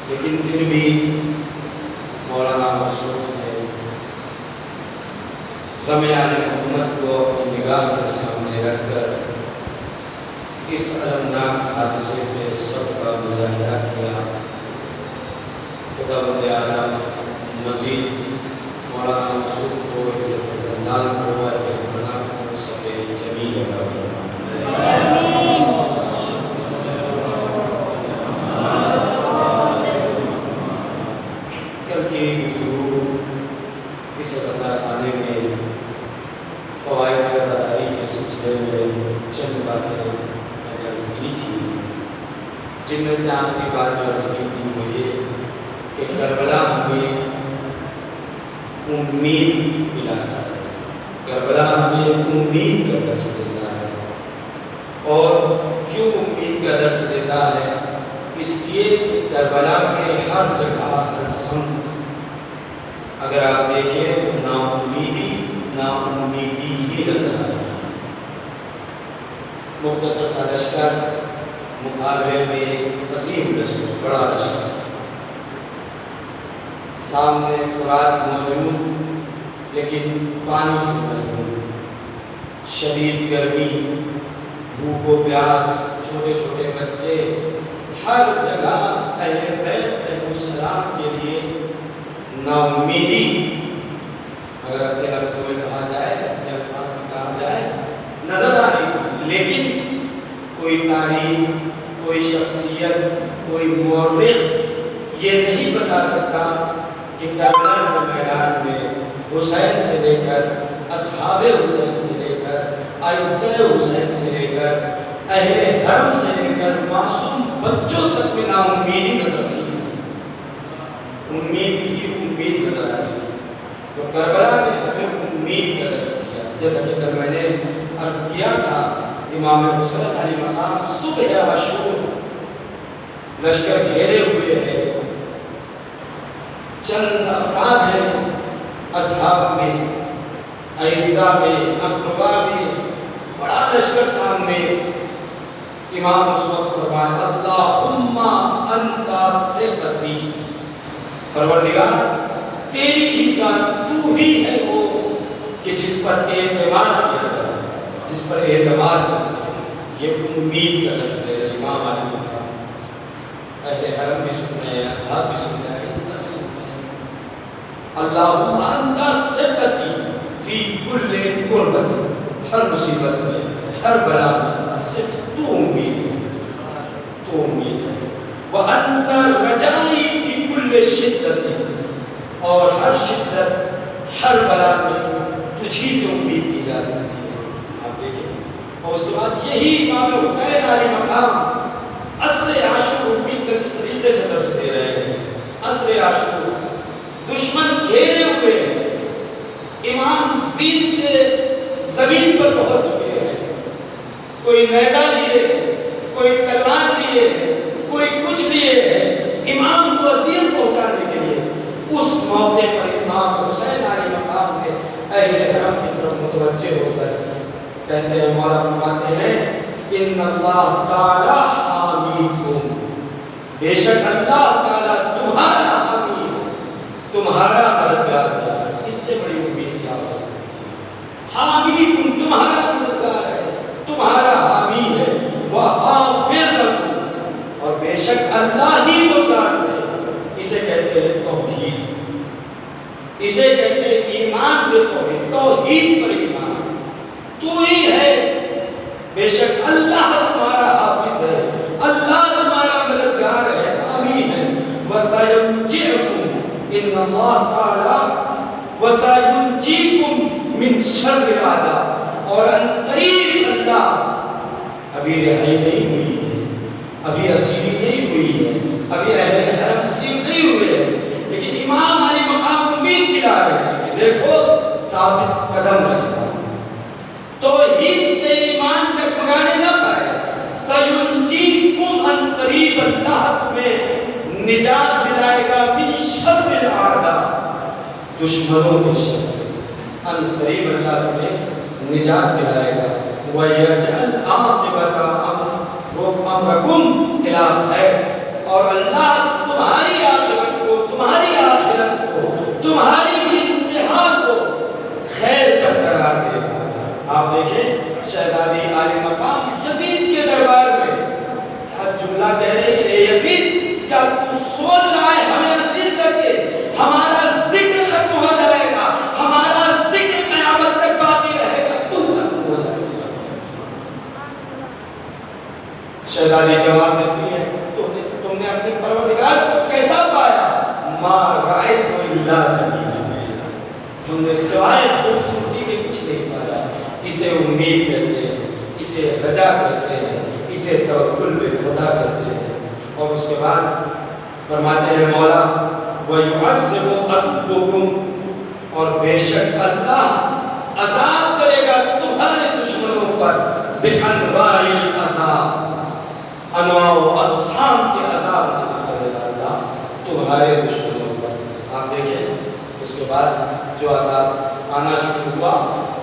لیکن پھر بھی مولانا مشرف نے غم عالم حکومت کو اپنی نگاہ کے سامنے رکھ کر اس المناک حادثے پہ سب کا مظاہرہ کیا. خدا بند عالم مزید مولانا مشرف کو زندان کو بنا کو سکے جمیل عطا فرمائے. جن میں سے آپ کی بات جو عرض کی تھی وہ یہ کہ کربلا ہمیں امید دلاتا ہے, کربلا ہمیں امید کا درس دیتا ہے. اور کیوں امید کا درس دیتا ہے؟ اس لیے کہ کربلا کے ہر جگہ ہر سمت اگر آپ دیکھیں تو نا امیدی ہی نظر آ رہی ہے. مختصر سا لشکر مقابلے میں ایک عظیم لشکر, بڑا لشکر, سامنے فرات موجود لیکن پانی سے محروم, شدید گرمی, بھوک و پیاس, چھوٹے چھوٹے بچے, ہر جگہ اہل بیت علیہ السلام کے لیے نا امیدی اگر اپنے لفظوں میں کہا جائے, اپنے الفاظ میں کہا جائے, نظر آ رہی تھی. لیکن کوئی تاریخ, کوئی شخصیت, کوئی مورخ یہ نہیں بتا سکتا کہ کربلا کے میدان میں حسین سے لے کر اصحاب حسین سے لے کر اعزائے حسین سے لے کر اہل حرم سے لے کر معصوم بچوں تک میں نا امیدی نظر آئی ہے، امید ہی امید نظر آئی ہے۔ تو کربلا نے ہمیں امید کا درس کیا، جیسا کہ کل میں نے عرض کیا تھا، امام حسین علیہ مقام صبح عاشور لشکر گھیرے ہوئے ہیں، چند افراد ہیں اصحاب میں، اعزا میں، اقربا میں، بڑا لشکر سامنے۔ امام اس وقت فرمایا اللہم انت ثقتی، پروردگار تیری ہی ذات، تو ہی ہے وہ کہ جس پر اعتماد کیا جا سکتا، جس پر اعتماد کیا۔ یہ امید کا لفظ ہے امام علیہ مقام۔ اہل حرم بھی سن رہے ہیں، اصحاب بھی سن رہے ہیں، عیسیٰ بھی سن رہے ہیں۔ اللہم انت ثقتی فی کل کربت، ہر مصیبت میں، ہر بلا میں صرف تو امید ہے، تو امید ہے۔ وَأَنْتَ رَجَائِي فِي كُلِّ شِدَّةٍ، اور ہر شدت، ہر بلا میں تجھی سے امید کی جا سکتی ہے۔ آپ دیکھیں، اور اس کے بعد یہی امام حسین علیہ مقام عصر عاشور امید کا کس طریقے سے درس دے رہے ہیں۔ عصر عاشور دشمن گھیرے ہوئے ہیں، امام زین سے زمین پر پہنچ چکے ہیں، کوئی نیزہ لیے، کوئی تلوار لیے، کوئی کچھ لیے ہے امام کو اذیت پہنچانے کے لیے۔ اس موقع پر امام حسین علیہ مقام نے اہل حرم کی طرف متوجہ ہو کر کہتے ہیں، مولا فرماتے ہیں ان اللہ تعالی حامیکم، بے شک اللہ تعالی تمہارا حامی ہے، تمہارا مددگار ہے۔ اس سے بڑی امید کیا ہو سکتی ہے؟ حامیکم، تمہارا مددگار ہے، تمہارا حامی ہے، وحافظکم، اور بے شک اللہ ہی وہ ذات ہے۔ اسے کہتے ہیں توحید، اسے کہتے ہیں ایمان بے توحید، توحید پر ایمان۔ تو ہی ہے، بے شک اللہ تمہارا حافظ ہے، اللہ تمہارا مددگار ہے، حامی ہے۔ وَسَيُنْجِئُكُمْ، ان اللہ تعالی وَسَيُنْجِئُكُمْ مِنْ شَرِّ الْأَعْدَاءِ، اور ان قریب اللہ، ابھی رہائی نہیں ہوئی ہے، ابھی اسیری نہیں ہوئی ہے، ابھی اہل حرم اسیر نہیں ہوئے ہیں، لیکن امام علیہ مقام امید دلا رہے ہیں کہ دیکھو ثابت قدم رہنا، توحید سے ایمان ڈگمگانے نہ پائے۔ سَيُنْجِئُكُمْ، ان قریب اللہ تمہیں نجات دلائے گا، مِنْ شَرِّ الْأَعْدَاءِ، دشمنوں کے شر سے، ان قریب اللہ تمہیں نجات دلائے گا۔ وَيَجْعَلْ عَاقِبَةَ أَمْرِكُمْ إِلَىٰ خَيْرٍ، اور اللہ تمہاری عاقبت کو، تمہاری آخرت کو، تمہاری انتہا کو خیر پر قرار دے گا۔ آپ دیکھیں شہزادی عالی مقام یزید کے دربار میں جملہ کہہ رہے ہیں، اے یزید کیا تو سوچ رہا ہے ہمیں اسیر کر کے ہمارا ذکر ختم ہو جائے گا، ہمارا ذکر قیامت تک باقی رہے گا، تم ختم ہو جائے گا۔ شہزادی جواب دیتی ہے، تم نے اپنے پروردگار کو کیسا پایا؟ ما رأیت الا جمیلا، ہم نے سوائے خوبصورتی کے کچھ نہیں پایا۔ اسے امید کہتے ہیں، اسے رجا کہتے ہیں، اسے توکل بے خدا کہتے ہیں۔ اور اس کے بعد فرماتے ہیں مولا وَيُعَذِّبُ عَدُوَّكُمْ، اور بے شک اللہ عذاب کرے گا تمہارے دشمنوں پر، بِأَنْوَاعِ الْعَذَابِ، انواع و اقسام کے عذاب نازل کرے گا اللہ تمہارے دشمنوں پر۔ آپ دیکھیں اس کے بعد جو عذاب آنا شروع ہوا،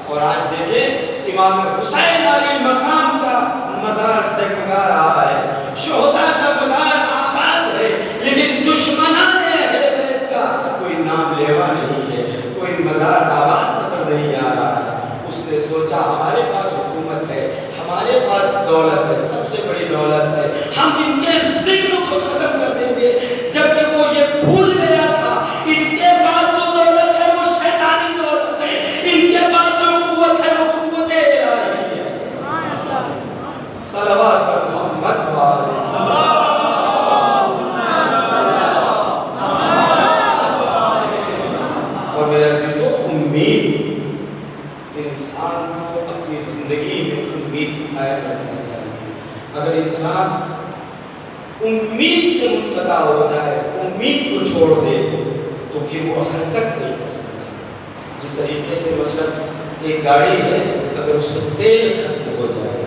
اور آج دیکھیں امام حسین علیہ مقام کا مزار جگمگا رہا ہے، شہداء کا مزار آباد ہے، لیکن دشمنان اہل بیت کا کوئی نام لیوا نہیں ہے، کوئی مزار آباد نظر نہیں آ رہا ہے۔ اس نے سوچا ہمارے پاس حکومت ہے، ہمارے پاس دولت ہے، سب سے بڑی دولت ہے، ہم ان کے ذکر کو ختم کر دیں گے، جبکہ وہ یہ بھول گیا تھا اس کے بعد جو دولت ہے وہ شیطانی دولت ہے، ان کے بعد جو قوت ہے وہ قوت الہی ہے۔ صلوات پر محمد وآلہ اور میرے عزیزوں امید، انسان کو اپنی زندگی میں امید قائم رکھنا چاہیے۔ اگر انسان امید سے منقطع ہو جائے، امید کو چھوڑ دے، تو پھر وہ حرکت نہیں کر سکتا۔ جس طریقے سے مثلاً ایک گاڑی ہے، اگر اس میں تیل ختم ہو جائے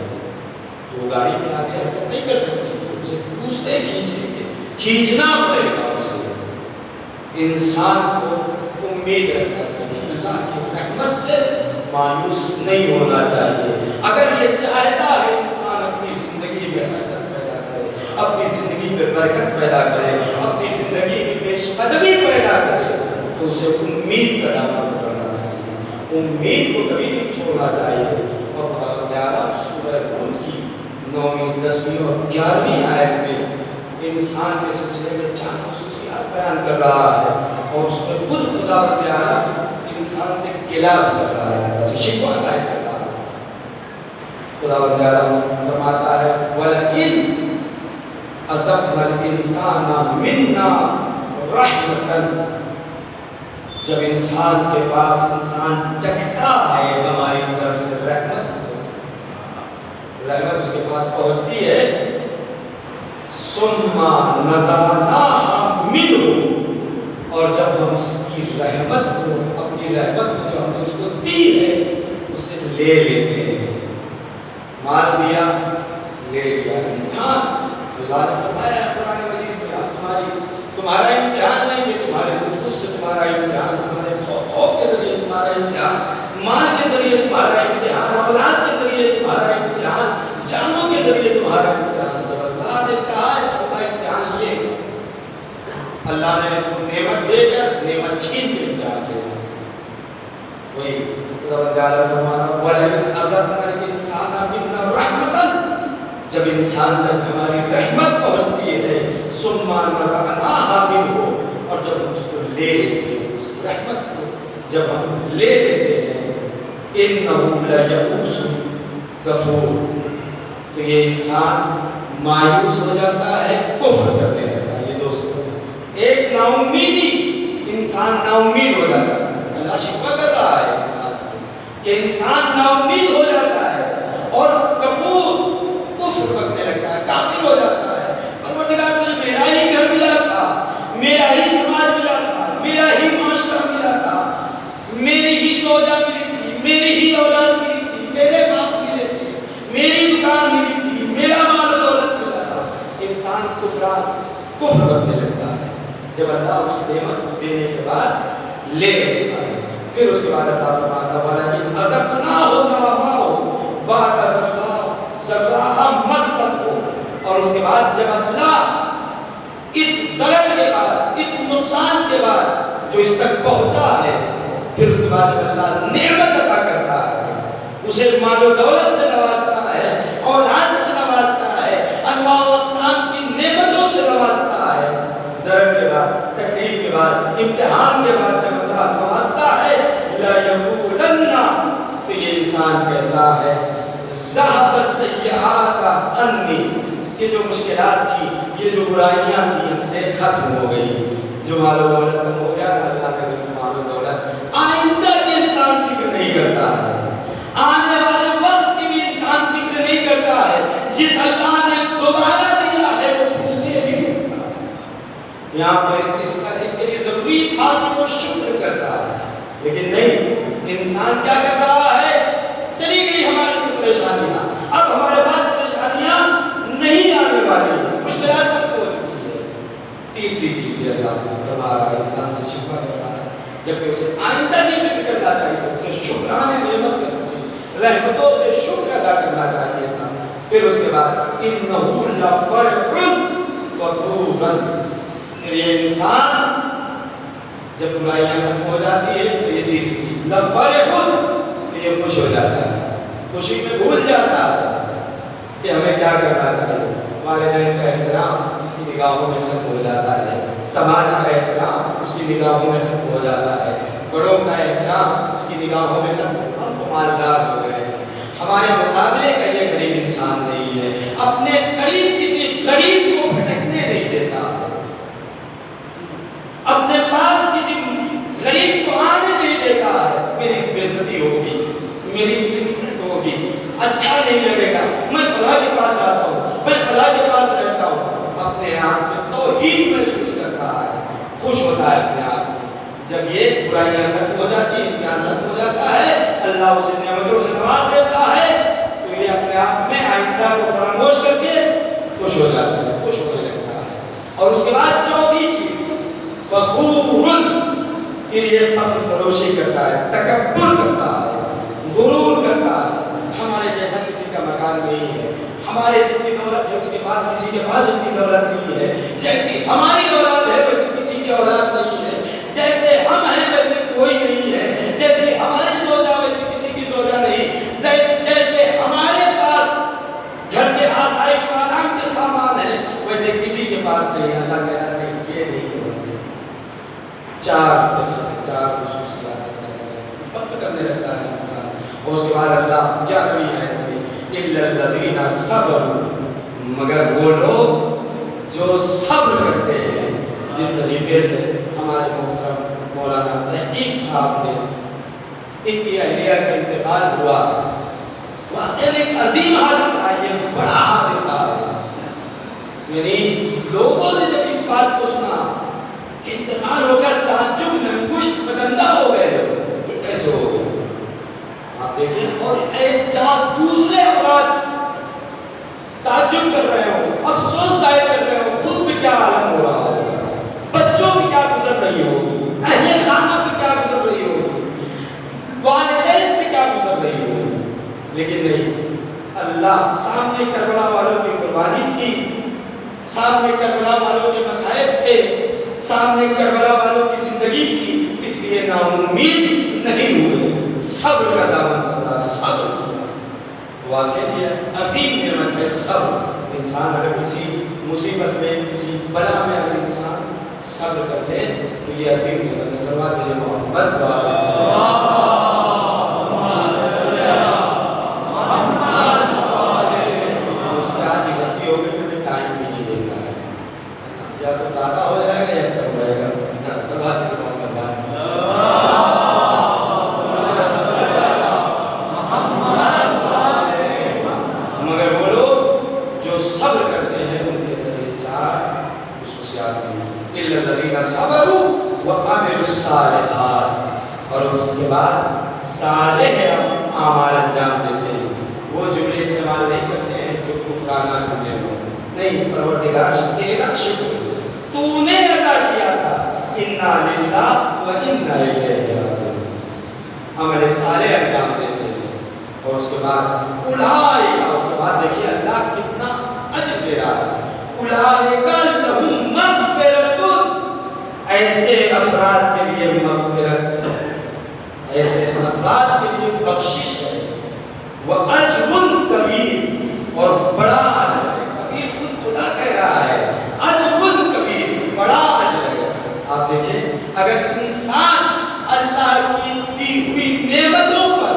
تو وہ گاڑی میں آگے حرکت نہیں کر سکتی، اسے دوسرے کھینچیں گے، کھینچنا پڑے گا اسے۔ انسان کو امید رکھنا چاہیے، اللہ کی رحمت سے مایوس نہیں ہونا چاہیے۔ اگر یہ چاہتا ہے انسان اپنی زندگی میں حرکت پیدا کرے، اپنی زندگی میں برکت پیدا کرے، اپنی زندگی میں پیش قدمی پیدا کرے، تو اسے امید کا دامن پکڑنا چاہیے، امید کو کبھی نہیں چھوڑنا چاہیے۔ اور خدا تعالیٰ سورہ ہود کی 9ویں 10ویں اور 11ویں آیت میں انسان کے سلسلے میں 4 خصوصیات بیان کر رہا ہے، اور اس میں خود خدا تعالیٰ انسان سے گلہ کر رہا ہے، اسے شکوہ ظاہر کر رہا ہے۔ خدا تعالیٰ فرماتا ہے وَلَئِنْ أَذَقْنَا الْإِنسَانَ مِنَّا رَحْمَةً، جب انسان کے پاس انسان چکھتا ہے ہماری طرف سے رحمت کو، رحمت اس کے پاس پہنچتی ہے، ثُمَّ نَزَعْنَاهَا مِنْهُ، اور جب ہم اس کی رحمت کو، اپنی رحمت کو جو ہم نے اس کو دی ہے، اس سے لے لیتے ہیں۔ مال دیا، لے لیا۔ امتحان اللہ نے فرمایا ہے قرآن مجید میں، تمہارا امتحان نہیں، یہ تمہارے نفس سے تمہارا امتحان، تمہارے خوف کے ذریعے تمہارا امتحان، مال کے ذریعے تمہارا امتحان، اولاد کے ذریعے تمہارا امتحان، جانوں کے ذریعے تمہارا امتحان۔ جب اللہ نے کہا ہے تو اللہ امتحان لے گا۔ اللہ نے نعمت دے کر نعمت چھین کے امتحان لے گا۔ وہی خدا تعالیٰ فرما رہا وَلَئِنْ أَذَقْنَا الْإِنسَانَ مِنَّا رَحْمَةً، جب انسان تک ہماری رحمت پہنچتی ہے، ثُمَّ نَزَعْنَاهَا مِنْهُ، اور جب ہم اس کو لے لیتے ہیں، اس رحمت کو جب ہم لے لیتے ہیں، إِنَّهُ لَيَئُوسٌ كَفُورٌ، تو یہ انسان مایوس ہو جاتا ہے، کفر کرنے لگتا ہے۔ یہ دوستو، ایک نا امیدی، انسان نا امید ہو جاتا ہے۔ اللہ شکوہ کر رہا ہے انسان سے کہ انسان نا امید ہو جاتا ہے اور کفور، کفر کرنے لگتا ہے، کافر ہو جاتا ہے۔ پروردگار تجھے میرا ہی گھر ملا تھا، میرا ہی سماج ملا تھا، میرا ہی معاشرہ ملا تھا، میری ہی زوجہ ملی تھی، میری ہی اولاد ملی تھی، میرے باپ ملے تھے، میری دکان ملی تھی، میرا مال و دولت ملا تھا۔ انسان کفر کرنے لگتا ہے جب اللہ اس نعمت کو دینے کے بعد لے لیتا ہے۔ پھر اس کے بعد اللہ فرماتا ہے وَلَئِنْ أَذَقْنَاهُ نَعْمَاهُ بَعْدَ ضَرَّاءٍ مَسَّتْهُ، اور اس کے بعد جب اللہ اس ضرر کے بعد، اس نقصان کے بعد جو اس تک پہنچا ہے، پھر اس کے بعد جب اللہ نعمت عطا کرتا ہے، اسے مال و دولت سے نوازتا ہے، اولاد سے نوازتا ہے، انواع و اقسام کی نعمتوں سے نوازتا ہے، ضرر کے بعد، تکلیف کے بعد، امتحان کے بعد جب اللہ نوازتا ہے، لَيَقُولَنَّ، تو یہ انسان کہتا ہے ذَهَبَ السَّيِّئَاتُ عَنِّي، یہ جو مشکلات تھی، یہ جو برائیاں تھیں ہم سے ختم ہو گئی، جو مال و دولت کم ہو گیا تھا، اللہ نے مال و دولت آئندہ کی انسان فکر نہیں کرتا ہے، آنے والے وقت کی بھی انسان فکر نہیں کرتا ہے، جس اللہ نے دوبارہ دیا ہے وہ پھر لے نہیں سکتا ہے۔ یہاں پر اس کے لیے ضروری تھا کہ وہ شکر کرتا ہے، لیکن نہیں، انسان کیا کر رہا ہے، چلی گئی ہمارے سے پریشانیاں، اب ہمارے پاس پریشانیاں نہیں آنے والی، مشکلات ختم ہو چکی ہے۔ تیسری چیز یہ اللہ فرما رہا ہے، انسان سے شکوہ کر رہا ہے، جبکہ اسے آئندہ کی فکر کرنا چاہیے تو اسے شکرانے نعمت کرنا چاہیے، رحمتوں پہ شکر ادا کرنا چاہیے تھا۔ پھر اس کے بعد إِنَّهُ لَفَرْحٌ وَقُورٌ، یہ انسان جب برائیاں ختم ہو جاتی ہے تو یہ تیسری چیز لَفَرْحٌ، کہ یہ خوش ہو جاتا ہے، خوشی میں بھول جاتا ہے کہ ہمیں کیا کرنا چاہیے۔ والدین کا احترام اس کی نگاہوں میں ختم ہو جاتا ہے، سماج کا احترام اس کی نگاہوں میں ختم ہو جاتا ہے، بڑوں کا احترام اس کی نگاہوں میں ختم ہو، ہم تو مالدار ہو گئے ہیں، ہمارے مقابلے کا یہ غریب انسان نہیں ہے، اپنے قریب کسی غریب کو بھٹکنے نہیں دیتا، اپنے پاس کسی غریب کو آنے نہیں دیتا ہے۔ میری اچھا نہیں لگے گا، میں فلاں کے پاس جاتا ہوں، میں فلاں کے پاس رہتا ہوں، اپنے آپ میں توحید محسوس کرتا ہے، خوش ہوتا ہے اپنے آپ میں۔ جب یہ برائیاں ختم ہو جاتی ہیں، امتحان ختم ہو جاتا ہے، اللہ اسے نعمتوں سے نواز دیتا ہے، تو یہ اپنے آپ میں آئندہ کو فراموش کر کے خوش ہو جاتا ہے، خوش ہونے لگتا ہے۔ اور اس کے بعد چوتھی چیز فخور، کہ یہ فخر فروشی کرتا ہے، تکبر کرتا ہے، غرور کرتا ہے۔ ہمارے جیسا کسی کا مکان نہیں ہے، ہمارے جتنی دولت ہے اس کے پاس کسی کے پاس اتنی دولت نہیں ہے، جیسی ہماری اولاد ہے ویسے کسی کی اولاد نہیں ہے، جیسے ہم ہیں ویسے کوئی نہیں ہے، جیسے ہماری زوجہ ویسے کسی کی زوجہ نہیں، جیسے ہمارے پاس گھر کے آسائش و آرام کے سامان ہیں ویسے کسی کے پاس نہیں ہے۔ اللہ کہہ رہا ہے یہ نہیں ہونا چاہیے۔ چار صفات، چار خصوصیات فخر کرنے لگتا ہے انسان۔ اور اس کے بعد اللہ کیا کہی ہے اِلَّا الَّذِينَ صَبَرُوا، مگر وہ لوگ جو صبر کرتے ہیں۔ جس طریقے سے ہمارے محترم مولانا تحقیق صاحب نے ان کی اہلیہ کا انتقال ہوا، واقعی ایک عظیم حادثہ ہے، یہ بڑا حادثہ ہے۔ یعنی لوگوں نے جب اس بات کو سنا کہ انتقال ہو گیا، تعجب میں مشت بدندہ ہو گئے لوگ، یہ کیسے ہو گیا؟ آپ دیکھیں، اور ایسے جہاں دوسرے افراد تعجب کر رہے ہو، افسوس ظاہر کر رہے ہو، خود بھی کیا عالم ہو رہا ہے، بچوں بھی کیا گزر رہی ہوگی، اہل خانہ بھی کیا گزر رہی ہوگی، والدین بھی کیا گزر رہی ہوگی، لیکن نہیں، اللہ سامنے کربلا والوں کی قربانی تھی، سامنے کربلا والوں کے مصائب تھے، سامنے کربلا والوں کی زندگی تھی، اس لیے ناامید نہیں ہوئے، صبر کا دامن پکڑا، صبر کیا۔ واقعی یہ عظیم نعمت ہے صبر۔ انسان اگر کسی مصیبت میں، کسی بلا میں اگر انسان صبر کر لے تو یہ عظیم نعمت ہے۔ صلوات علی محمد مجھ سے آج ہی غلطی ہو گئی، میں نے ٹائم بھی نہیں دیکھا ہے، یا تو زیادہ ہو جائے گا یا کم ہو جائے گا۔ صلوات علی محمد مگر وہ لوگ جو صبر کرتے ہیں ان کے اندر یہ چار خصوصیات ہیں، اِلَّا الَّذِينَ صَبَرُوا وَعَمِلُوا الصَّالِحَاتِ، اور اس کے بعد صالح اعمال انجام دیتے ہیں۔ وہ جملے استعمال نہیں کرتے ہیں جو کفرانہ جملے ہوں، نہیں، پروردگار تیرا شکر تو نے ادا کیا تھا، اِنَّا لِلَّهِ وَإِنَّا إِلَيْهِ رَاجِعُونَ، عمل صالح انجام دیتے ہیں۔ اور اس کے بعد اولئک، اس کے بعد دیکھیے اللہ کتنا اجر دے رہا ہے، اولئک لہم مغفرۃ، ایسے افراد کے لیے مغفرت ہے، ایسے افراد کے لیے بخشش ہے، واجر کبیر، اور بڑا اجر ہے۔ کبیر خود خدا کہہ رہا ہے، اجر کبیر، بڑا اجر ہے۔ آپ دیکھیں اگر انسان اللہ کی دی ہوئی نعمتوں پر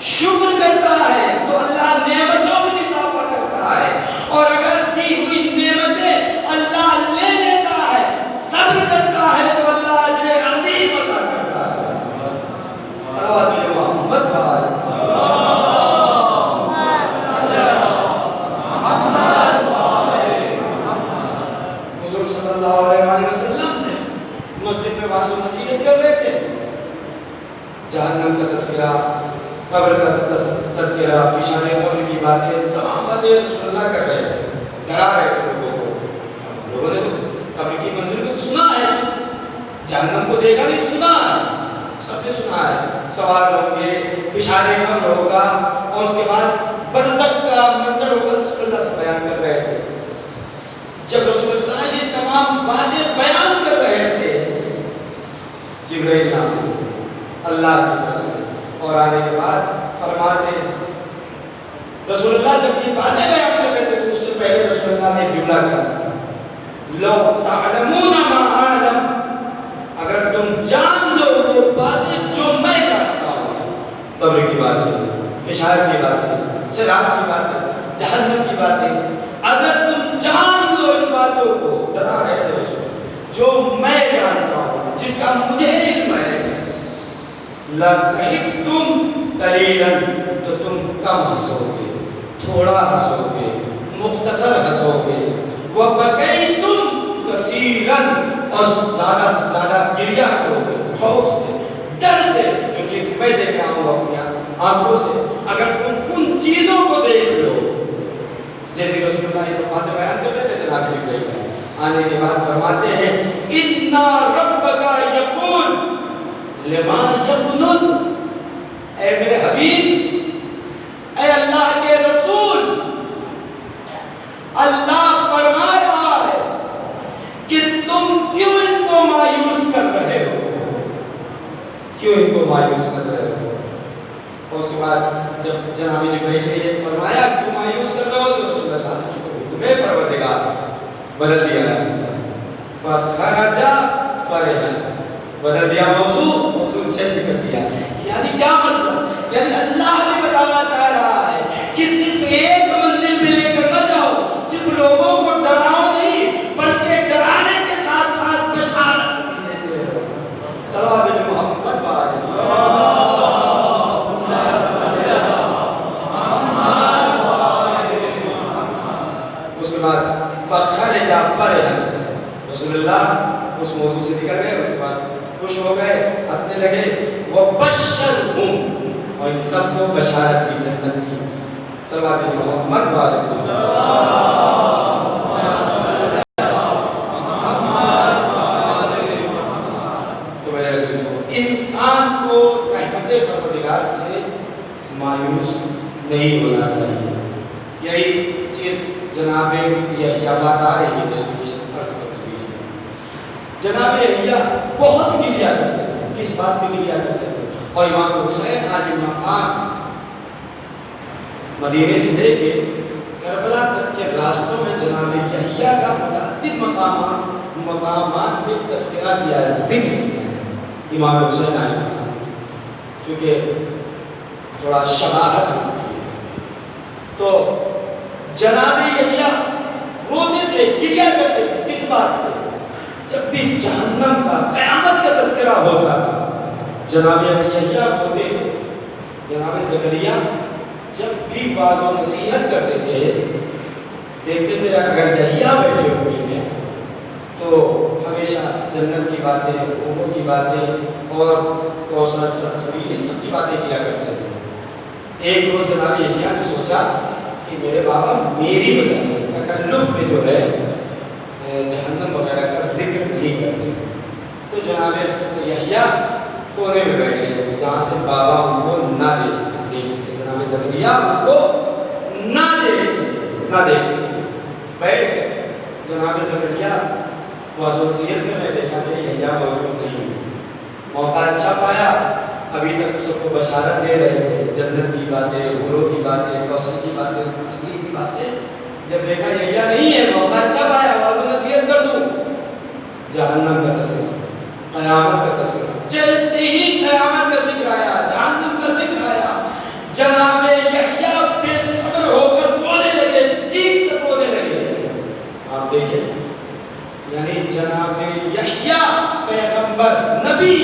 شکر کرتا ہے تو اللہ نعمتوں میں اضافہ کرتا ہے، اور اگر دی ہوئی نعمتیں اللہ لے لیتا ہے، صبر کرتا ہے تو اللہ اجر عظیم عطا کرتا ہے۔ صلوات علی محمد حضور صلی اللہ علیہ وسلم مسجد میں واعظ و نصیحت کر رہے تھے، جہنم کا تذکرہ، قبر کا تذکرہ، پیشان قبر کی باتیں، تمام باتیں رسول اللہ کر رہے تھے، ڈرا رہے تھے لوگوں کو۔ لوگوں نے تو قبر کی منزل کو سنا ہے، جہنم کو دیکھا نہیں، سنا ہے، سب نے سنا ہے، سوال ہوں گے، پیشان قبر ہوگا، اور اس کے بعد برزخ کا منظر ہوگا، رسول اللہ سے بیان کر رہے تھے۔ جب رسول اللہ یہ تمام باتیں بیان کر رہے تھے، جبرائیل نازل ہوئے اللہ کی طرف سے، اور آنے کے بعد فرماتے ہیں، رسول اللہ جب یہ باتیں بیان کر رہے تھے تو اس سے پہلے رسول اللہ نے ایک جملہ کہا تھا، لو تعلمون ما اعلم، اگر تم جان لو وہ باتیں جو میں جانتا ہوں، قبر کی باتیں، حشر کی باتیں، صراط کی باتیں، جہنم کی باتیں، اگر تم جان لو ان باتوں کو، ڈرا رہے تھے رسول، جو میں جانتا ہوں، جس کا مجھے علم ہے، لَزَحِبْتُمْ قَلِيلًا، تو تم کم ہنسو گے، تھوڑا ہنسو گے، مختصر ہنسو گے، وَبَكَيْتُمْ كَثِيرًا اور زیادہ سے زیادہ گریہ کرو گے، خوف سے، ڈر سے، جو چیز میں دیکھ رہا ہوں اپنی آنکھوں سے، اگر تم ان چیزوں کو دیکھ لو، جیسے رسول اللہ یہ سب باتیں بیان کر رہے تھے جناب جبرائیل کا آنے کے بعد فرماتے ہیں اِنَّا رَبَّكَ يَقُولُ لِمَا يَقُنُونَ، اے میرے حبیب، اے اللہ کے رسول، اللہ فرما رہا ہے کہ تم کیوں ان کو مایوس کر رہے ہو، کیوں ان کو مایوس کر رہے ہو؟ اور اس کے بعد جب جناب جبرائیل نے یہ فرمایا کیوں مایوس کر رہے ہو تو رسول اللہ نے تمہیں پروردگار بدل دیا راستہ، فخرج فرحا، بدل دیا موضوع چینج کر دیا۔ یعنی کیا مطلب؟ یعنی اللہ بھی بتانا چاہ رہا ہے کہ صرف ایک منزل پہ لے کر نہ جاؤ، صرف لوگوں کو ڈراؤ نہیں بلکہ ڈرانے کے ساتھ ساتھ بشارت بھی دیتے رہو۔ صلوات محمد اس کے بعد فخرج فرحا، رسول اللہ اس موضوع سے نکل گئے، اس کے بعد خوش ہو گئے، ہنسنے لگے، وَبَشَّرْهُمْ اور ان سب کو بشارت کی جنت کی۔ صلوات محمد تو میرے عزیزو، انسان کو رحمت پروردگار سے مایوس نہیں ہونا چاہیے۔ یہی چیز جناب یحییٰ بات آ رہی ہے جناب یحییٰ بہت گریہ کرتے تھے، کس بات پہ گریہ کرتے تھے؟ اور امام حسین علیہ مقام مدینے سے لے کے کربلا تک کے راستوں میں جناب یحییٰ کا متعدد مقامات میں تذکرہ کیا ہے، ذکر امام حسین علیہ مقام، چونکہ تھوڑا شباہت ہوتی ہے تو جناب یحییٰ روتے تھے، گریہ کرتے تھے، کس بات پہ؟ جب بھی جہنم کا، قیامت کا تذکرہ ہوتا تھا جناب یحییٰ روتے تھے۔ جناب زکریا جب بھی واعظ و نصیحت کرتے تھے، دیکھتے تھے اگر یحییٰ بیٹھے ہوئے ہیں تو ہمیشہ جنت کی باتیں، عمر کی باتیں اور کوثر، سلسبیل، ان سب کی باتیں کیا کرتے تھے۔ ایک روز جناب یحییٰ نے سوچا کہ میرے بابا میری وجہ سے تکلف میں جو ہے جہنم وغیرہ کا ذکر نہیں کرتے، تو جناب یحییٰ کونے میں بیٹھ گئے جہاں سے بابا ان کو نہ دیکھ سکتے، جناب زکریا ان کو نہ دیکھ سکتے، بیٹھ گئے۔ جناب زکریا واضح نصیحت کرنے دیکھا کہ یحییٰ موجود نہیں ہے، موقع اچھا پایا، ابھی تک تو سب کو بشارت دے رہے تھے، جنت کی باتیں، حوروں کی باتیں، کوثر کی باتیں، سلسبیل کی باتیں، جب دیکھا یحییٰ نہیں ہے، موقع اچھا پایا، واضح نصیحت کر دوں، جہنم کا تذکرہ، قیامت کا تذکرہ، جیسے ہی قیامت کا ذکر آیا، جہنم کا ذکر آیا، جناب یحییٰ بے صبر ہو کر بولنے لگے، چیخ کر بولنے لگے۔ آپ دیکھیں، یعنی جناب یحییٰ پیغمبر، نبی،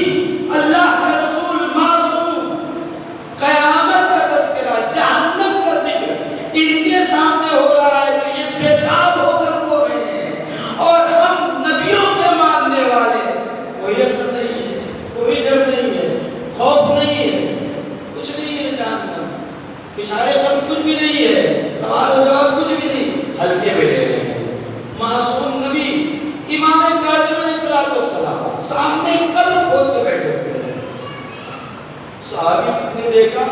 اللہ کا رسول، معصوم، قیامت کا تذکرہ، جہنم کا ذکر ان کے سامنے ہو رہا ہے تو یہ بےتاب ہو کر رو رہے ہیں، اور ہم نبیوں کے ماننے والے، کوئی اثر نہیں ہے، کوئی ڈر نہیں ہے، خوف نہیں ہے، کچھ نہیں ہے، جہنم اشارے پر کچھ بھی نہیں ہے، سوال و جواب کچھ بھی نہیں، ہلکے میں لے رہے ہیں۔ معصوم نبی امام کاظم علیہ السلام سامنے قبر کھود کے بیٹھے ہوئے ہیں، صحابی نے دیکھا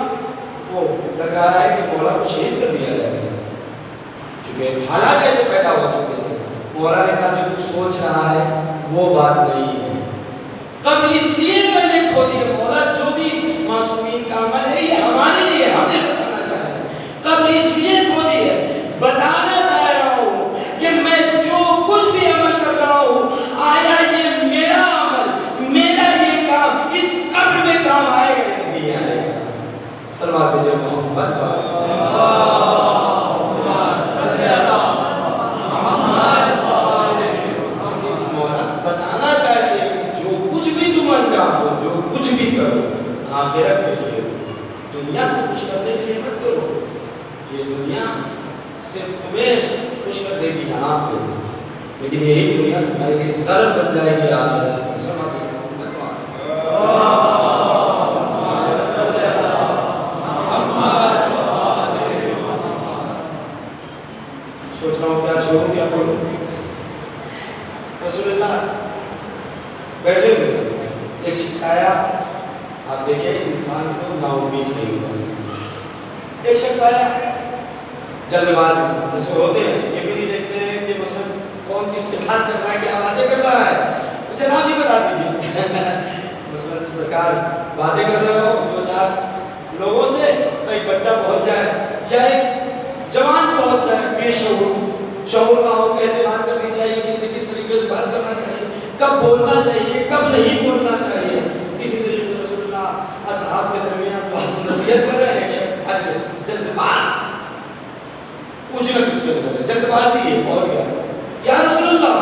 وہ لگ رہا ہے کہ مولا کو شہید کر دیا جائے گا، چونکہ حالات ایسے پیدا ہو چکے تھے۔ مولا نے کہا جو تو سوچ رہا ہے وہ بات نہیں ہے، قبر اس لیے میں نے کھودی ہے مولا، جو بھی معصومین کا عمل ہے یہ ہمارے لیے، ہمیں بتانا چاہ رہے ہیں، قبر اس لیے کھودی ہے، بتانا چاہ رہا ہوں کہ میں جو کچھ بھی عمل کر رہا ہوں، آیا یہ میرا عمل، میرا یہ کام اس قبر میں کام آئے گا یا نہیں آئے گا؟ صلوات محمد بتانا چاہتے ہیں جو کچھ بھی تم انجام دو، جو کچھ بھی کرو، آخرت کے لیے، دنیا کو خوش کرنے کے لیے مت کرو، یہ دنیا صرف تمہیں خوش کر دے گی یہاں پہ، لیکن یہی دنیا تمہارے لیے سر بن جائے گی آخرت میں۔ سوچ رہا ہوں کیا چھوڑوں کیا پڑھوں۔ رسول اللہ بیٹھے ہوئے، ایک شخص آیا، آپ دیکھیں انسان کو نا امید نہیں ہو سکتی۔ ایک شخص آیا جلد باز انسان جیسے ہوتے ہیں، یہ بھی نہیں دیکھتے ہیں کہ مثلا کون کس سے بات کر رہا ہے، کیا باتیں کر رہا ہے، مجھے نام بھی بتا دیجیے۔ مثلا سرکار باتیں کر رہے ہو دو چار لوگوں سے، ایک بچہ پہنچ جائے یا ایک جوان پہنچ جائے بے شعور نہ ہو، کیسے بات کرنی چاہیے، کس سے کس طریقے سے بات کرنا چاہیے، کب بولنا چاہیے، کب نہیں بولنا چاہیے، اسی طریقے سے رسول اللہ اصحاب کے درمیان بہت نصیحت کر رہے ہیں۔ ایک شخص جلد باز اجرت اس کے اندر جلد بازی ہے، پہنچ گیا، یا رسول اللہ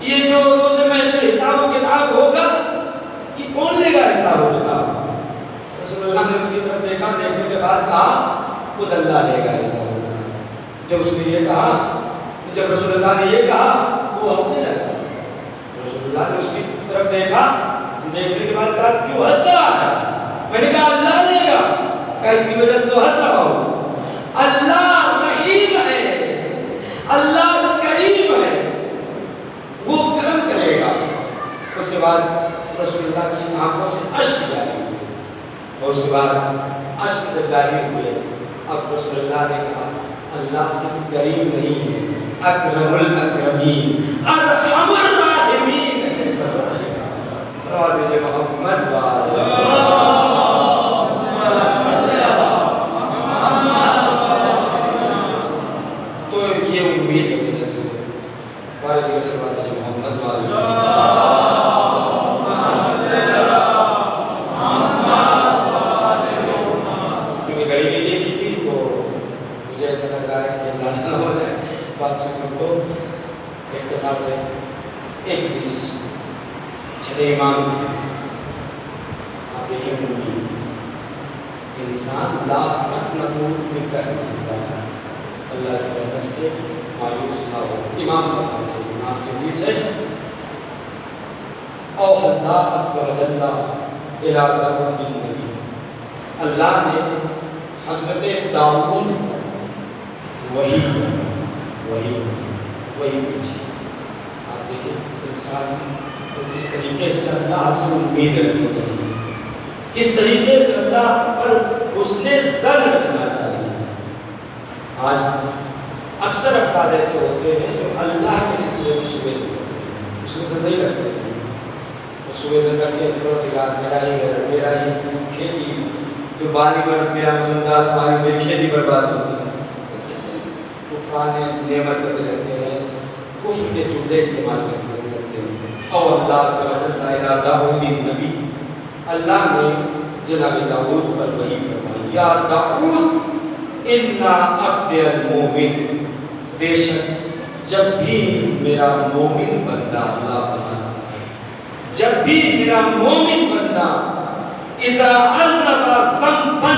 یہ جو روز محشر حساب و کتاب ہوگا یہ کون لے گا حساب و کتاب؟ رسول اللہ نے اس کی طرف دیکھا، دیکھنے کے بعد کہا خود اللہ لے گا حساب و کتاب۔ جب اس نے یہ کہا، جب رسول اللہ نے یہ کہا وہ ہنسنے لگا۔ رسول اللہ نے اس کی طرف دیکھا، دیکھنے کے بعد کہا کیوں ہنس رہا ہے؟ میں نے کہا اللہ لے گا، کہا اسی وجہ سے تو ہنس رہا ہوں۔ اللہ رحیم ہے، اللہ کریم ہے، وہ کرم کرے گا۔ اس کے بعد رسول اللہ کی آنکھوں سے اشک جاری ہوئے، اور اس کے بعد اشک جب جاری ہوئے، اب رسول اللہ نے کہا اللہ صرف کریم نہیں ہے، اکرم الاکرمین ارحم الراحمین ہے۔ صلوات دیجیے محمد وعلی اختصار سے ایک حدیث چھٹے امام آپ دیکھیں گے، انسان لا تقنطوا من رحمت اللہ، اللہ کی رحمت سے مایوس نہ ہو۔ امام فرماتے ہیں، امام کی حدیث ہے، اوحی اللہ عز و جل الی داؤد النبی، اللہ نے حضرت داؤد وہی بھیجی۔ آپ دیکھیں انسان کو کس طریقے سے اللہ سے امید رکھنی چاہیے، کس طریقے سے اللہ پر حسن ظن رکھنا چاہیے۔ آج اکثر افراد ایسے ہوتے ہیں جو اللہ کے سلسلے میں صبح سے نہیں رکھتے ہیں، صبح سے کر کے میرا ہی گھر، میرا ہی کھیتی، جو پانی برس گیا اس زیادہ پانی میری کھیتی برباد ہوتی ہے، کفران نعمت کرتے رہتے ہیں، کفر کے جملے استعمال کرتے رہتے ہیں۔ اور اللہ عز و جل الی داؤد النبی، اللہ نے جناب داؤد پر وحی فرمائی، یا داؤد انا عبد المومن، بے شک جب بھی میرا مومن بندہ، اللہ فرماتا ہے جب بھی میرا مومن بندہ اذا اذنب ذنبا،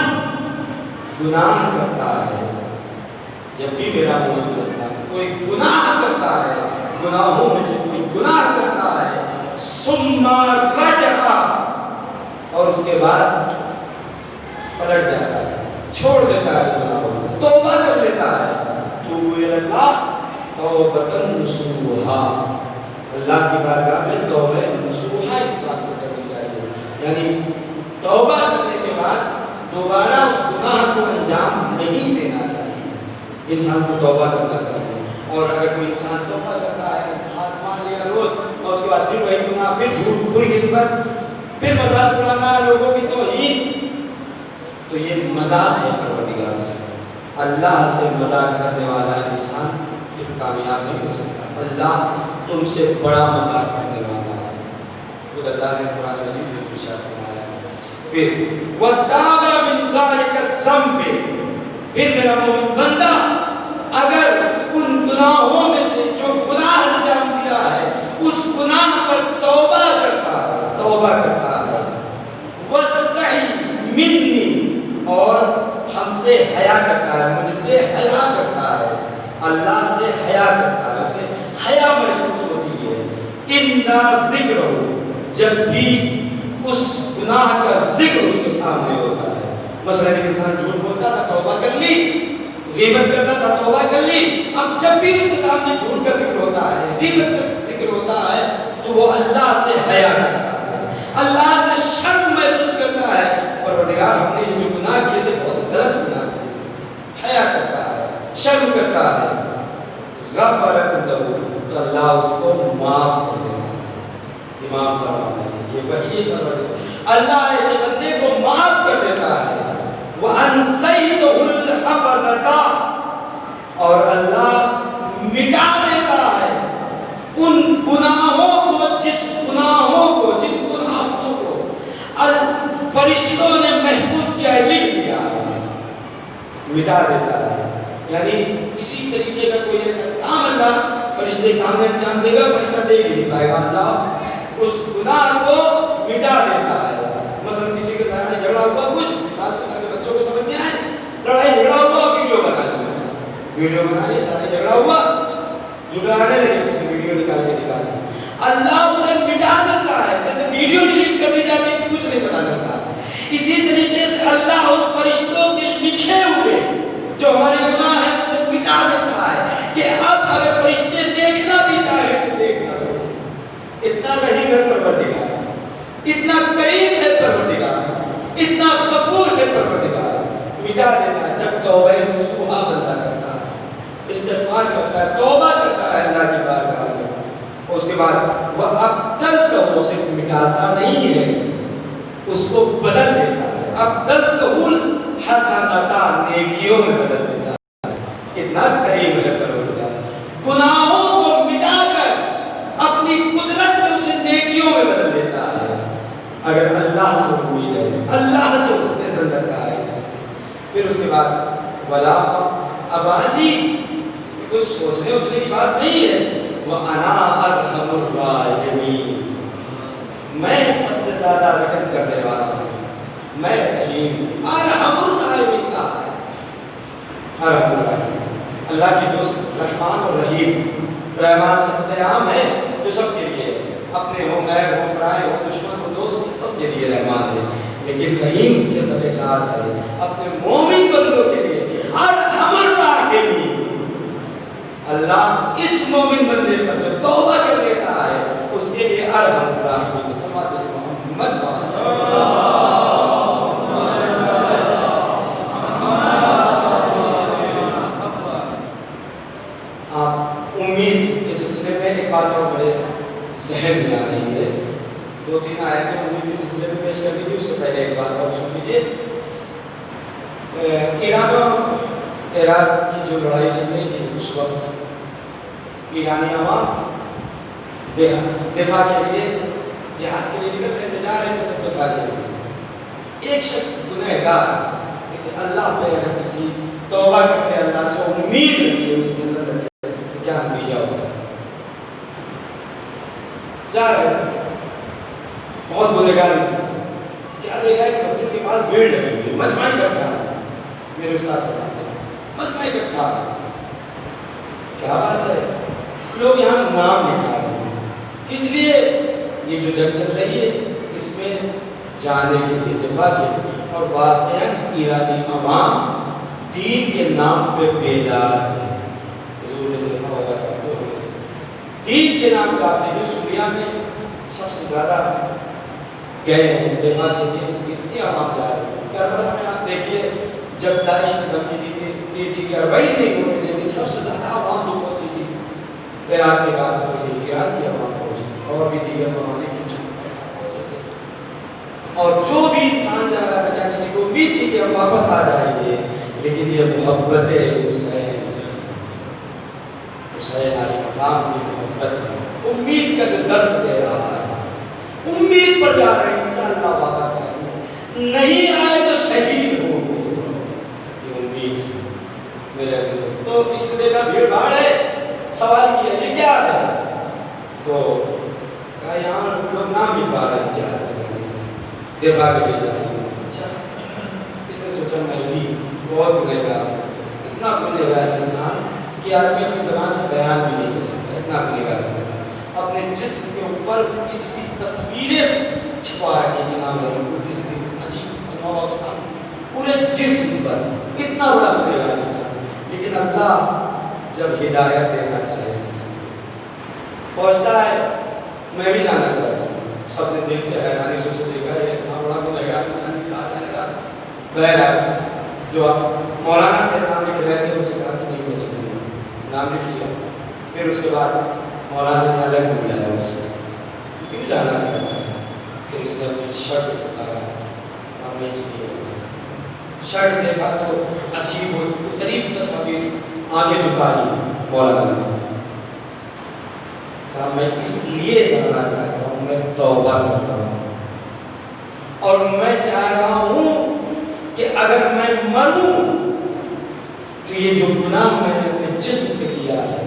گناہ کرتا ہے، جب بھی میرا مومن بندہ کوئی گناہ کرتا ہے، گناہوں میں سے کوئی گناہ کرتا ہے، ثم رجع، اور اس کے بعد پلٹ جاتا ہے، چھوڑ دیتا ہے گناہوں کو، توبہ کر لیتا ہے، توبوا الی اللہ توبۃ نصوحا، اللہ کی بارگاہ میں توبہ نصوحا انسان کو کرنی چاہیے، یعنی توبہ کرنے کے بعد دوبارہ اس گناہ کو انجام نہیں دینا چاہیے، انسان کو توبہ کرنا چاہیے۔ اور اگر کوئی انسان توبہ کرتا ہے، ہاتھ مان لیا روز، اور اس کے بعد پھر وہی گناہ، پھر جھوٹ، پھر غیبت، پھر مذاق اڑانا، لوگوں کی توہین، تو یہ مذاق ہے پروردگار سے۔ اللہ سے مذاق کرنے والا انسان پھر کامیاب نہیں ہو سکتا۔ اللہ تم سے بڑا مذاق کرنے والا ہے، خود اللہ نے قرآن مجید میں ارشاد فرمایا ہے۔ پھر وَتَابَ مِنْ ذَلِكَ الذَّنبِ، پھر میرا مومن بندہ اگر ان گناہوں میں سے جو گناہ انجام دیا ہے اس گناہ پر توبہ کرتا ہے، وَاسْتَحْيِ مِنِّي، سے حیا کرتا ہے، مجھ سے حیا کرتا ہے، اللہ سے حیا کرتا ہے، اسے حیا محسوس ہوتی ہے۔ اِنَّا ذِکْرُ، جب بھی اس گناہ کا ذکر اس کے سامنے ہوتا ہے، مثلا ایک انسان جھوٹ بولتا تھا، توبہ کر لی، غیبت کرتا تھا، توبہ کر لی، اب جب بھی اس کے سامنے جھوٹ کا ذکر ہوتا ہے، غیبت کا ذکر ہوتا ہے، تو وہ اللہ سے حیا کرتا ہے، اللہ سے شرم محسوس کرتا ہے، پروردگار ہم نے یہ جو گناہ کیے تھے بہت غلط گناہ کیے تھے، حیا کرتا ہے، شرم کرتا ہے، غفرت لہو، تو اللہ اس کو معاف کر دیتا ہے۔ امام فرماتے ہیں یہ وحی پروردگار، اللہ ایسے بندے کو معاف کر دیتا ہے، وَأَنْسَيْتُهُ الْحَفَظَةَ، اور اللہ مٹا دیتا ہے ان گناہوں کو، جن گناہوں کو فرشتوں نے محفوظ کیا ہے، لکھ دیا ہے، مٹا دیتا ہے۔ یعنی کسی طریقے کا کوئی ایسا کام اللہ فرشتے سامنے انجام دے گا، فرشتہ دیکھ ہی نہیں پائے گا، اللہ اس گناہ کو مٹا دیتا ہے۔ مثلا کسی کے ساتھ جھگڑا ہوا، کچھ مثال بتا کے بچوں کو سمجھ میں آئے، لڑائی جھگڑا ہوا، ویڈیو بنا لی، لڑائی جھگڑا ہوا، جھگڑانے لگے، اسے ویڈیو نکال کے دکھا دی، اللہ اسے مٹا دیتا ہے، جیسے ویڈیو ڈیلیٹ کر دی جاتی ہے کچھ نہیں پتا چلتا۔ اسی طریقے سے اللہ اس فرشتوں کے لکھے ہوئے جو ہمارے گناہ ہیں اسے مٹا دیتا ہے کہ اب اگر فرشتے دیکھنا بھی چاہے تو دیکھ نہ سکتے۔ اتنا رحیم ہے پروردگار، اتنا قریب ہے پروردگار، اتنا غفور ہے پروردگار، مٹا دیتا ہے جب توبہ نصوحہ بندہ کرتا ہے، استغفار کرتا ہے، توبہ کرتا ہے اللہ کی بارگاہ میں۔ اس کے بعد وہ ابدلتہ، صرف مٹاتا نہیں ہے، اس کو بدل دیتا ہے، ابدلتہ الحسنۃ، نیکیوں میں بدل دیتا ہے۔ کتنا کریم ہے پروردگار، گناہوں کو مٹا کر اپنی قدرت سے اسے نیکیوں میں بدل دیتا ہے۔ اگر اللہ سے امید ہے، اللہ سے اس نے زندہ کہا ہے۔ پھر اس کے بعد ولا ابالی، کچھ سوچنے کی بات نہیں ہے، وَأَنَا أَرْحَمُ الرَّاحِمِينَ، میں سب سے زیادہ رحم کرنے والا ہوں، میں رحیم، ارحم الراحمین کا ہے، ارحم الراحمین، اللہ کی دوست رحمان اور رحیم، رحمان صفت عام ہے جو سب کے لیے، اپنے ہو، غیر ہو، پرائے ہو، دشمن ہو، دوست ہو، سب کے لیے رحمان ہے، لیکن رحیم صفت خاص ہے اپنے مومن بندوں کے لیے، ارحم الراحمین۔ اللہ اس مومن بندے پر جو توبہ کر لیتا ہے اس کے لیے ارحم الراحمین، سماعت محمد آپ امید کے سلسلے میں ایک بات اور بڑے ذہن میں آ رہی ہے، 2-3 آیتیں امید کے سلسلے میں پیش کر دی تھی، اس سے پہلے ایک بات اور سن لیجیے۔ ایران اور عراق کی جو لڑائی چل رہی تھی اس وقت ایرانی عوام دفاع کے لیے، جہاد کے لیے نکل رہے تھے، جا رہے تھے سب دفاع کے لیے۔ ایک شخص گنہگار لیکن اللہ پہ اگر کسی توبہ کرتے اللہ سے امید رکھے، اس نظر رکھے، کیا نتیجہ ہوگا؟ جا رہے تھے، بہت گنہگار انسان، کیا دیکھا ہے کہ مسجد کے پاس بھیڑ لگی ہوئی، مجمع اکٹھا ہے، میرے استاد فرماتے ہیں مجمع اکٹھا ہے، کیا بات ہے، لوگ یہاں نام لکھا رہے ہیں، اس لیے یہ جو جنگ چل رہی ہے اس میں جانے کے لیے، دفاع کے لیے، اور واقعاً ایرانی عوام دین کے نام پہ بیدار ہے۔ حضور نے دیکھا ہوگا دین کے نام پہ، آپ دیکھیں سوریا میں سب سے زیادہ گئے ہیں دفاع کے لیے، اتنی عوام جا رہے ہیں۔ کربلا میں آپ دیکھیے جب داعش نے دھمکی دی تھی کہ اربعین نہیں ہونے دیں گے، سب سے زیادہ عوام جو پہنچی تھی عراق کے بعد تو یہ ایران کی عوام پہنچی، اور بھی دیگر ممالک کی پہنچے تھے، اور جو بھی انسان جا رہا تھا کیا کسی کو امید تھی کہ ہم واپس آ جائیں گے، لیکن یہ محبت حسین علیہ مقام کی محبت ہے، امید کا جو درس دے رہا ہے، امید پر جا رہے ہیں انشاءاللہ واپس آئیں گے، نہیں آئے تو شہید ہوں گے، یہ امید میرے عزیز۔ تو اس نے دیکھا بھیڑ بھاڑ ہے، سوال کیا یہ کیا ہے، تو کہا یہاں لوگ نام لکھوا رہے ہیں جہاد کے لیے، دفاع کے لیے جا رہے ہیں۔ اچھا، اس نے سوچا میں بھی وہ بہت گنہگار ہے، اتنا گنہگار انسان کہ آدمی اپنی زبان سے بیان بھی نہیں کر سکتا، اتنا گنہگار انسان اپنے جسم کے اوپر کسی بھی تصویریں چھپا رکھی کہ نام کسی بھی عجیب اقسام پورے جسم پر، اتنا بڑا گنہگار انسان، لیکن اللہ جب ہدایت دینا چاہے پہنچتا ہے۔ میں بھی جانا چاہتا ہوں، سب نے دیکھ کے حیرانی سے اسے دیکھا ہے اتنا بڑا گنہگار انسان کہا جائے گا۔ بہرحال جو مولانا تھے نام لکھ رہے تھے، اسے کہا کہ نہیں بچے نام لکھ لیا۔ پھر اس کے بعد مولانا نے الگ میں بلایا اس سے، کیوں جانا چاہتا ہے؟ پھر اس نے اپنی شرٹ اتارا، ہم نے اس لیے شرٹ دیکھا تو عجیب و غریب تصاویر، آنکھیں جھکا لی مولانا نے، کہا میں اس لیے جانا چاہتا ہوں، میں توبہ کرتا ہوں اور میں چاہ رہا ہوں کہ اگر میں مروں تو یہ جو گناہ میں نے اپنے جسم پہ کیا ہے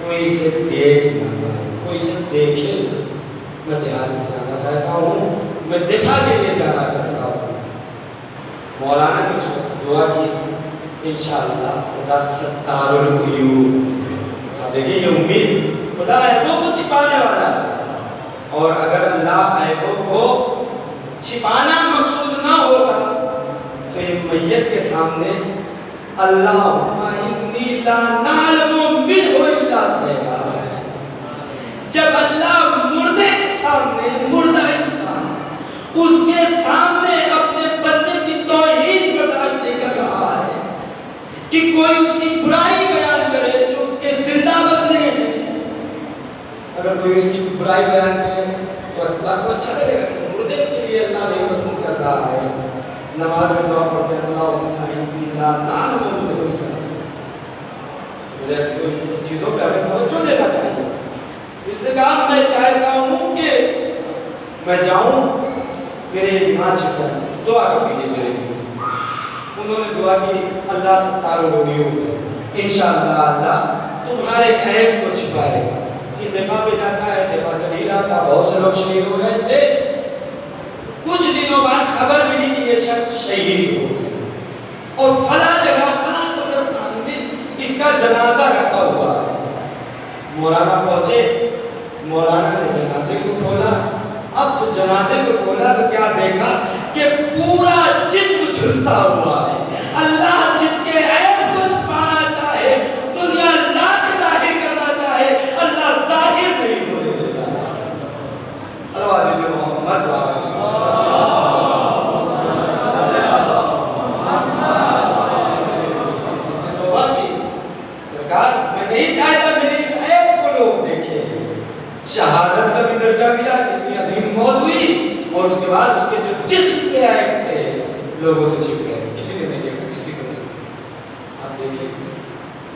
کوئی اسے دیکھ نہ پائے، کوئی اسے دیکھے نہ۔ میں جہاد میں جانا چاہتا ہوں، میں دفاع کے لیے جانا چاہتا ہوں۔ مولانا نے اس وقت دعا کی، انشاءاللہ خدا ستار العیوب، آپ دیکھیں یہ امید، خدا عیبوں کو چھپانے والا ہے، اور اگر اللہ عیبوں کو چھپانا مقصود نہ ہوتا تو یہ میت کے سامنے اللہم انی لا نعلم منہ الا خیرا، جب اللہ مردے کے سامنے، مردہ انسان اس کے سامنے اپنے بندے کی توہین برداشت نہیں کر رہا ہے کہ کوئی اس کی برائی بیان کرے جو اس کے زندہ بندے ہیں، اگر کوئی اس کی برائی بیان کرے تو اللہ کو اچھا لگے گا، مردے کے لیے اللہ نہیں پسند کر رہا ہے۔ نماز میں دعا پڑھتے ہیں اللہم انی لا نعلم منہ الا خیرا، سب چیزوں پہ ہمیں توجہ دینا چاہیے۔ اس نے کہا میں چاہتا ہوں کہ میں جاؤں، میرے ایمان چھپ جائے، دعا کر دیجیے میرے لیے۔ انہوں نے دعا کی، اللہ ستار العیوب، انشاءاللہ اللہ تمہارے عیب کو چھپائے گا۔ یہ دفاع پہ جاتا ہے، دفاع چل ہی رہا تھا، بہت سے لوگ شہید ہو رہے تھے، کچھ دنوں بعد خبر ملی کہ یہ شخص شہید ہو گیا اور فلاں جگہ فلاں قبرستان میں اس کا جنازہ رکھا ہوا ہے۔ مولانا پہنچے، مولانا نے جنازے کو کھولا، اب جو جنازے کو کھولا تو کیا دیکھا کہ پورا جسم جھلسا ہوا ہے۔ اللہ جس کے عیب کو چھپانا چاہے، دنیا لاکھ ظاہر کرنا چاہے، اللہ ظاہر نہیں ہونے دیتا۔ صلوات محمد اس نے توبہ کی، سرکار میں نہیں چاہتا میری اس عیب کو لوگ دیکھیں۔ شہادت کا بھی درجہ ملا، کتنی عظیم موت ہوئی، اور اس کے بعد اس کے جو جسم پہ عیب تھے لوگوں سے چھپ گئے، کسی نے نہیں دیکھا، کسی کو نہیں۔ آپ دیکھیں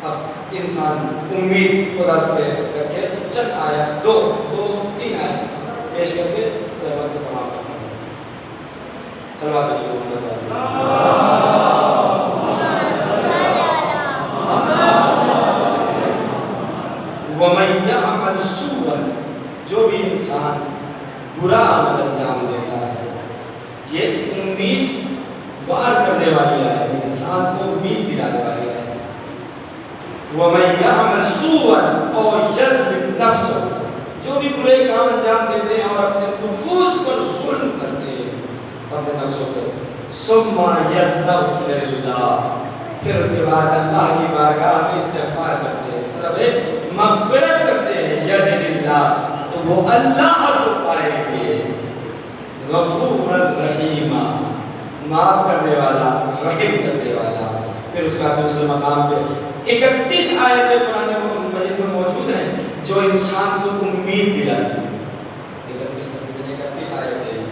اب انسان امید خدا پہ رکھے، چند آیات، دو تین آیات پیش کر کے قیامت کو تمام کرنا ہے۔ صلوات وَمَن يَعْمَلْ سُوءًا، جو بھی انسان برا عمل انجام دیتا ہے، یہ امید وار کرنے والی ہے، انسان کو امید دلانے والی ہے۔ وَمَن يَعْمَلْ سُوءًا أَوْ يَظْلِمْ نَفْسَهُ، جو بھی برے کام انجام دیتے ہیں اور اپنے نفوس پر ظلم کرتے ہیں، اپنے نفسوں پر، ثُمَّ يَسْتَغْفِرُ اللَّهَ، پھر اس کے بعد اللہ کی بارگاہ میں استغفار کرتے ہیں، طلب مغفرت کرتے ہیں، یجد اللہ، تو وہ اللہ کو پائیں گے، غفور الرحیم، معاف کرنے والا، رحم کرنے والا۔ پھر اس کا دوسرے مقام پہ 31 آیتیں قرآن مجید میں موجود ہیں جو انسان کو امید دلاتی ہیں، 31 آیتیں۔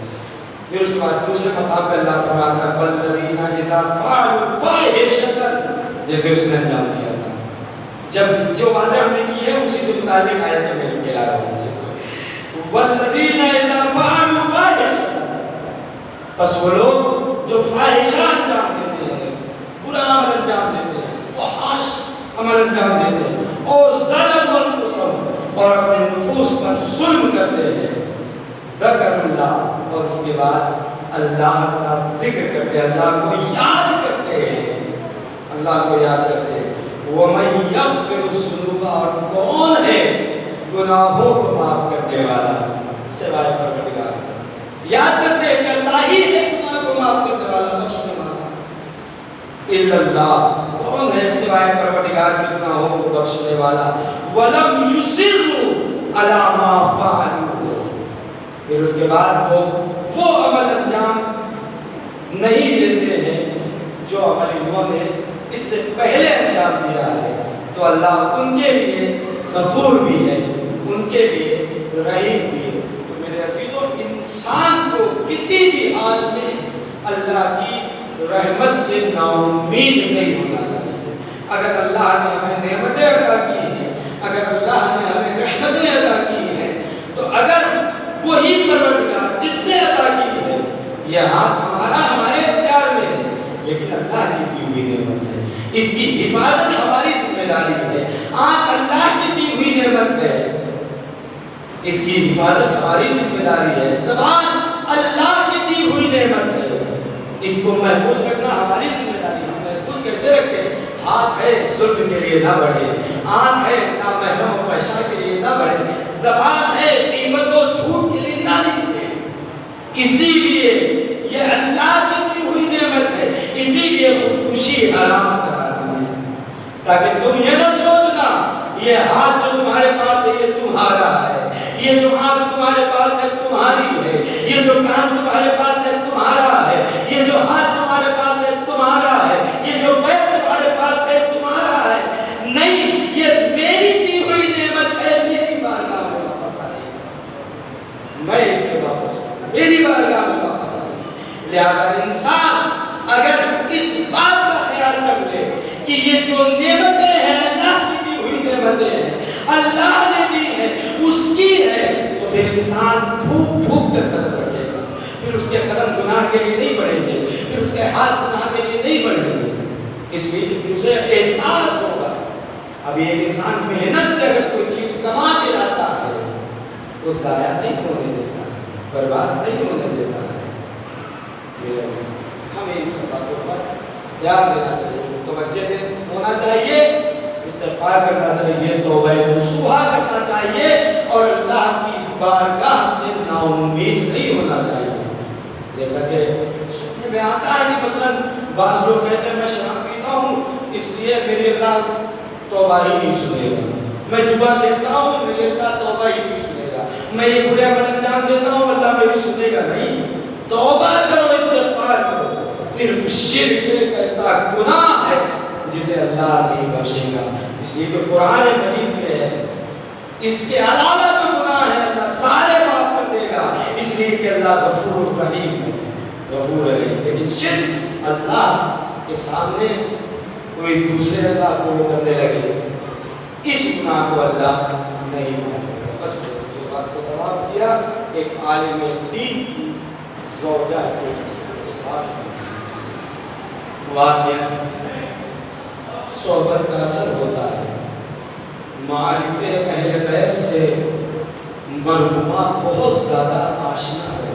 پھر اس کے بعد دوسرے مقام پہ اللہ فرماتا ہے والذین اذا فعلوا فاحشۃ، جیسے اس نے انجام دیا تھا، جب جو وعدے ہم نے کیے اسی سے متعلق آیتیں میں کہہ رہا ہوں صرف۔ والذین اذا فعلوا فاحشۃ، پس وہ لوگ جو فاحشہ انجام دیتے ہیں، برا عمل انجام دیتے ہیں، فحش عمل انجام دیتے ہیں، اور ظلموا انفسهم، اور اپنے نفوس پر ظلم کرتے ہیں، ذکر اللہ، اور اس کے بعد اللہ کا ذکر کرتے ہیں، اللہ کو یاد کرتے ہیں، اللہ کو یاد کرتے ہیں۔ وَمَن يَغْفِرُ الذُّنُوبَ، اور کون ہے گناہوں کو معاف کرنے والا سوائے پروردگار؟ یاد کرتے ہیں کہ اللہ ہی ہے گناہ کو معاف کرنے والا، بخشنے والا۔ اِلَّا اللَّهُ، کون ہے سوائے پروردگار کے گناہوں کو بخشنے والا؟ وَلَمْ يُصِرُّوا عَلَىٰ مَا فَعَلُوا، پھر اس کے بعد وہ عمل انجام نہیں دیتے ہیں جو عمل انہوں نے اس سے پہلے انجام دیا ہے، تو اللہ ان کے لیے غفور بھی ہے، ان کے لیے رحیم بھی ہے۔ تو میرے عزیزوں، انسان کو کسی بھی حال میں اللہ کی رحمت سے نا امید نہیں ہونا چاہیے۔ اگر اللہ نے ہمیں نعمتیں عطا کی ہیں، اگر اللہ نے ہمیں رحمتیں عطا کی ہیں، تو اگر وہی پروردگار جس نے عطا کی ہے، یہ ہاتھ ہمارے اختیار میں ہے، لیکن اللہ کی دی ہوئی نعمت ہے، اس کی حفاظت ہماری ذمہ داری ہے۔ آنکھ اللہ کی دی ہوئی نعمت ہے، اس کی حفاظت ہماری ذمہ داری ہے۔ زبان اللہ کی دی ہوئی نعمت ہے، اس کو محفوظ رکھنا ہماری ذمہ داری ہے۔ ہم محفوظ کیسے رکھیں؟ ہاتھ ہے ظلم کے لیے نہ بڑھے، آنکھ ہے نامحرم و فحشاء کے لیے نہ بڑھے، زبان ہے غیبت و جھوٹ کے لیے نہ نکلے۔ اسی لیے یہ اللہ کی دی ہوئی نعمت ہے، اسی لیے خودکشی حرام قرار دی ہے، تاکہ تم یہ نہ سوچنا یہ ہاتھ جو تمہارے پاس ہے یہ تمہارا ہے، یہ جو آنکھ تمہارے پاس ہے تمہاری ہے، یہ جو کان تمہارے پاس ہے تمہارا ہے، یہ جو ہاتھ تمہارے پاس ہے تمہارا ہے، یہ جو پیر تمہارے پاس ہے تمہارا ہے۔ نہیں، یہ میری دی ہوئی نعمت ہے، میری بارگاہ میں واپس آئے، میں اسے واپس میری بارگاہ میں واپس آئے۔ لہذا انسان اگر اس بات کا خیال کر لے کہ یہ جو نعمتیں ہیں اللہ کی دی ہوئی نعمتیں ہیں، اللہ نے دی ہیں، اس کی ہے، تو پھر انسان پھوک پھوک کر قدم رکھے گا، پھر اس کے قدم گناہ کے لیے نہیں بڑھیں گے، پھر اس کے ہاتھ گناہ کے لیے نہیں بڑھیں گے، اس لیے کہ اسے احساس ہوگا۔ ابھی ایک انسان محنت سے اگر کوئی چیز کما کے لاتا ہے وہ ضائع نہیں ہونے دیتا ہے، برباد نہیں ہونے دیتا ہے۔ ہمیں ان سب باتوں پر دھیان دینا چاہیے، توجہ ہونا چاہیے، استغفار کرنا چاہیے، توبہ نصوحہ کرنا چاہیے، اور اللہ کی بارگاہ سے نا امید نہیں ہونا چاہیے۔ جیسا کہ سننے میں آتا ہے کہ مثلا بعض لوگ کہتے ہیں میں شراب پیتا ہوں اس لیے میری اللہ توبہ ہی نہیں سنے گا، میں جوا کھیلتا ہوں میری اللہ توبہ ہی نہیں سنے گا، میں یہ برے عمل انجام دیتا ہوں اللہ میری سنے گا۔ نہیں، توبہ کرو، استغفار کرو، صرف شرک ایک ایسا گناہ ہے جسے اللہ نہیں بخشے گا، اس لیے کہ قرآن مجید میں ہے اس کے علاوہ جو گناہ ہے اللہ سارے معاف کر دے گا، اس لیے کہ اللہ غفور رحیم ہے، غفور رحیم۔ لیکن شرک اللہ کے سامنے کوئی دوسرے اللہ کو کرنے لگے، اس گناہ کو اللہ نہیں معاف کرے گا۔ بس جو بات کو تمام کیا، ایک عالم دین کی زوجہ کے واقعہ صحبت کا اثر ہوتا ہے۔ معارف اہل بیت سے مرحومہ بہت زیادہ آشنا ہے،